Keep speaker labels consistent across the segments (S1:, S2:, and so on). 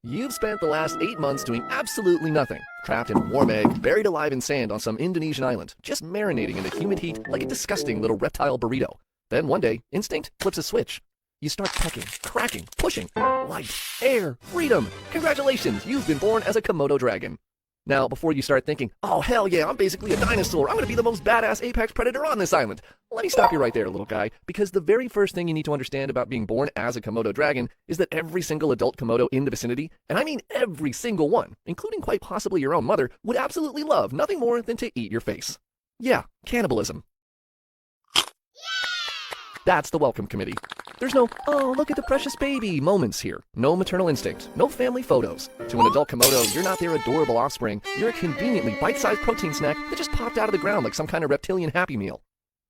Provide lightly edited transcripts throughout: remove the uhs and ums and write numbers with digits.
S1: You've spent the last 8 months doing absolutely nothing, trapped in a warm egg, buried alive in sand on some Indonesian island, just marinating in the humid heat like a disgusting little reptile burrito. Then one day, instinct flips a switch. You start pecking, cracking, pushing. Light, air, freedom. Congratulations, you've been born as a Komodo dragon. Now, before you start thinking, oh hell yeah, I'm basically a dinosaur, I'm gonna be the most badass apex predator on this island. Let me stop you right there, little guy, because the very first thing you need to understand about being born as a Komodo dragon is that every single adult Komodo in the vicinity, and I mean every single one, including quite possibly your own mother, would absolutely love nothing more than to eat your face. Yeah, cannibalism. That's the welcome committee. There's no, oh, look at the precious baby moments here. No maternal instinct, no family photos. To an adult Komodo, you're not their adorable offspring. You're a conveniently bite-sized protein snack that just popped out of the ground like some kind of reptilian Happy Meal.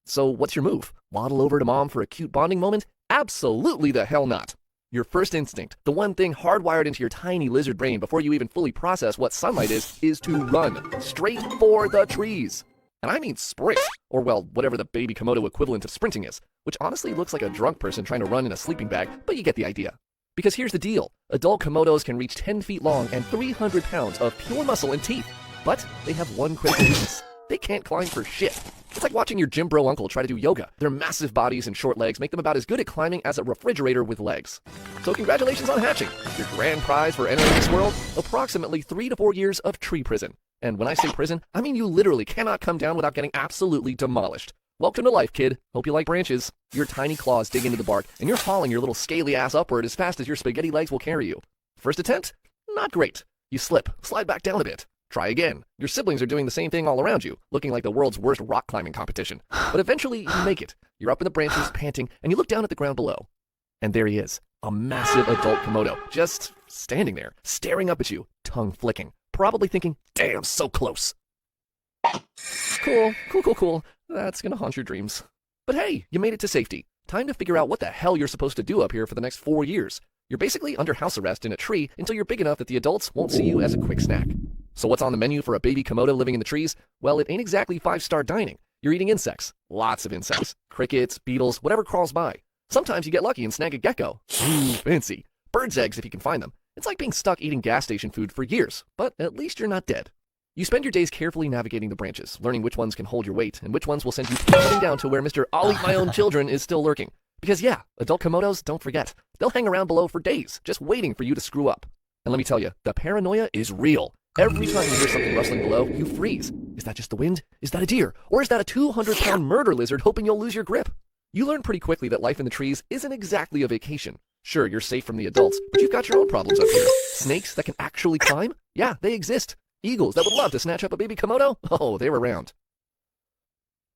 S1: So what's your move? Waddle over to mom for a cute bonding moment? Absolutely the hell not. Your first instinct, the one thing hardwired into your tiny lizard brain before you even fully process what sunlight is to run straight for the trees. And I mean sprint, or well, whatever the baby Komodo equivalent of sprinting is, which honestly looks like a drunk person trying to run in a sleeping bag, but you get the idea. Because here's the deal, adult Komodos can reach 10 feet long and 300 pounds of pure muscle and teeth, but they have one critical weakness. They can't climb for shit. It's like watching your gym bro uncle try to do yoga. Their massive bodies and short legs make them about as good at climbing as a refrigerator with legs. So congratulations on hatching. Your grand prize for entering this world, approximately 3 to 4 years of tree prison. And when I say prison, I mean you literally cannot come down without getting absolutely demolished. Welcome to life, kid. Hope you like branches. Your tiny claws dig into the bark, and you're hauling your little scaly ass upward as fast as your spaghetti legs will carry you. First attempt? Not great. You slip, slide back down a bit. Try again. Your siblings are doing the same thing all around you, looking like the world's worst rock climbing competition. But eventually, you make it. You're up in the branches, panting, and you look down at the ground below. And there he is, a massive adult Komodo, just standing there, staring up at you, tongue flicking, probably thinking, damn, so close. Cool. That's gonna haunt your dreams. But hey, you made it to safety. Time to figure out what the hell you're supposed to do up here for the next 4 years. You're basically under house arrest in a tree until you're big enough that the adults won't see you as a quick snack. So what's on the menu for a baby Komodo living in the trees? Well, it ain't exactly 5-star dining. You're eating insects. Lots of insects. Crickets, beetles, whatever crawls by. Sometimes you get lucky and snag a gecko. Ooh, fancy. Birds' eggs if you can find them. It's like being stuck eating gas station food for years, but at least you're not dead. You spend your days carefully navigating the branches, learning which ones can hold your weight and which ones will send you plummeting down to where Mr. I'll eat my own children is still lurking. Because yeah, adult Komodos, don't forget, they'll hang around below for days, just waiting for you to screw up. And let me tell you, the paranoia is real. Every time you hear something rustling below, you freeze. Is that just the wind? Is that a deer? Or is that a 200-pound murder lizard hoping you'll lose your grip? You learn pretty quickly that life in the trees isn't exactly a vacation. Sure, you're safe from the adults, but you've got your own problems up here. Snakes that can actually climb? Yeah, they exist. Eagles that would love to snatch up a baby Komodo? Oh, they're around.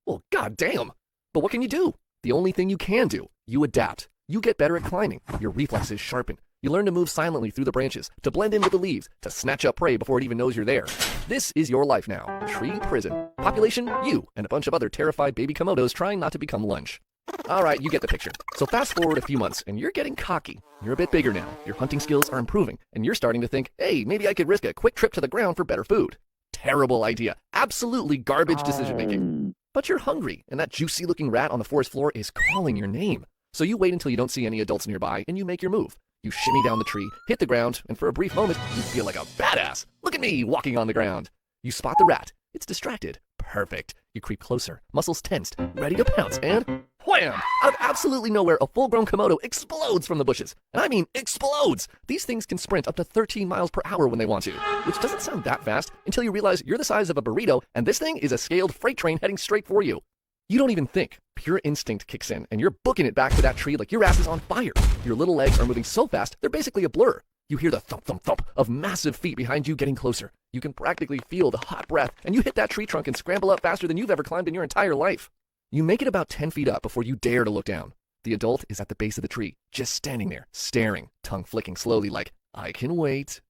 S1: Well, goddamn. But what can you do? The only thing you can do, you adapt. You get better at climbing. Your reflexes sharpen. You learn to move silently through the branches, to blend in with the leaves, to snatch up prey before it even knows you're there. This is your life now. Tree prison. Population, you, and a bunch of other terrified baby Komodos trying not to become lunch. Alright, you get the picture. So fast forward a few months, and you're getting cocky. You're a bit bigger now. Your hunting skills are improving, and you're starting to think, hey, maybe I could risk a quick trip to the ground for better food. Terrible idea. Absolutely garbage decision-making. But you're hungry, and that juicy-looking rat on the forest floor is calling your name. So you wait until you don't see any adults nearby, and you make your move. You shimmy down the tree, hit the ground, and for a brief moment, you feel like a badass. Look at me, walking on the ground. You spot the rat. It's distracted. Perfect. You creep closer, muscles tensed, ready to pounce, and wham! Out of absolutely nowhere, a full-grown Komodo explodes from the bushes. And I mean explodes! These things can sprint up to 13 miles per hour when they want to, which doesn't sound that fast until you realize you're the size of a burrito, and this thing is a scaled freight train heading straight for you. You don't even think. Pure instinct kicks in, and you're booking it back to that tree like your ass is on fire. Your little legs are moving so fast, they're basically a blur. You hear the thump, thump, thump of massive feet behind you getting closer. You can practically feel the hot breath, and you hit that tree trunk and scramble up faster than you've ever climbed in your entire life. You make it about 10 feet up before you dare to look down. The adult is at the base of the tree, just standing there, staring, tongue flicking slowly like, I can wait.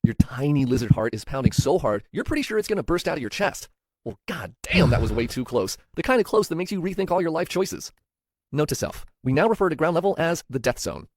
S1: Your tiny lizard heart is pounding so hard, you're pretty sure it's gonna burst out of your chest. Well, god damn, that was way too close. The kind of close that makes you rethink all your life choices. Note to self, we now refer to ground level as the death zone.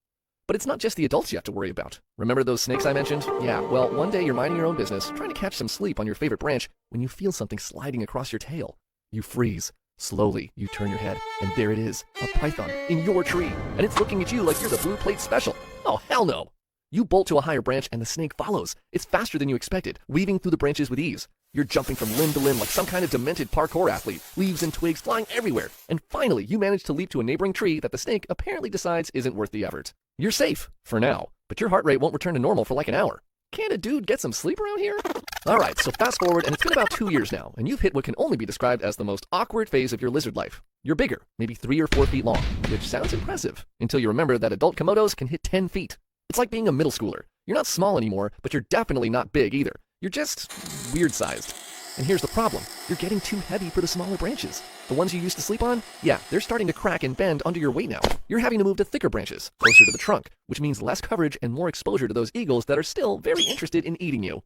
S1: But it's not just the adults you have to worry about. Remember those snakes I mentioned? Yeah, well, one day you're minding your own business, trying to catch some sleep on your favorite branch, when you feel something sliding across your tail. You freeze. Slowly, you turn your head, and there it is, a python in your tree, and it's looking at you like you're the blue plate special. Oh, hell no! You bolt to a higher branch and the snake follows. It's faster than you expected, weaving through the branches with ease. You're jumping from limb to limb like some kind of demented parkour athlete, leaves and twigs flying everywhere. And finally, you manage to leap to a neighboring tree that the snake apparently decides isn't worth the effort. You're safe, for now, but your heart rate won't return to normal for like an hour. Can't a dude get some sleep around here? Alright, so fast forward, and it's been about 2 years now, and you've hit what can only be described as the most awkward phase of your lizard life. You're bigger, maybe 3 or 4 feet long, which sounds impressive, until you remember that adult Komodos can hit 10 feet. It's like being a middle schooler. You're not small anymore, but you're definitely not big either. You're just weird-sized. And here's the problem. You're getting too heavy for the smaller branches. The ones you used to sleep on? Yeah, they're starting to crack and bend under your weight now. You're having to move to thicker branches, closer to the trunk, which means less coverage and more exposure to those eagles that are still very interested in eating you.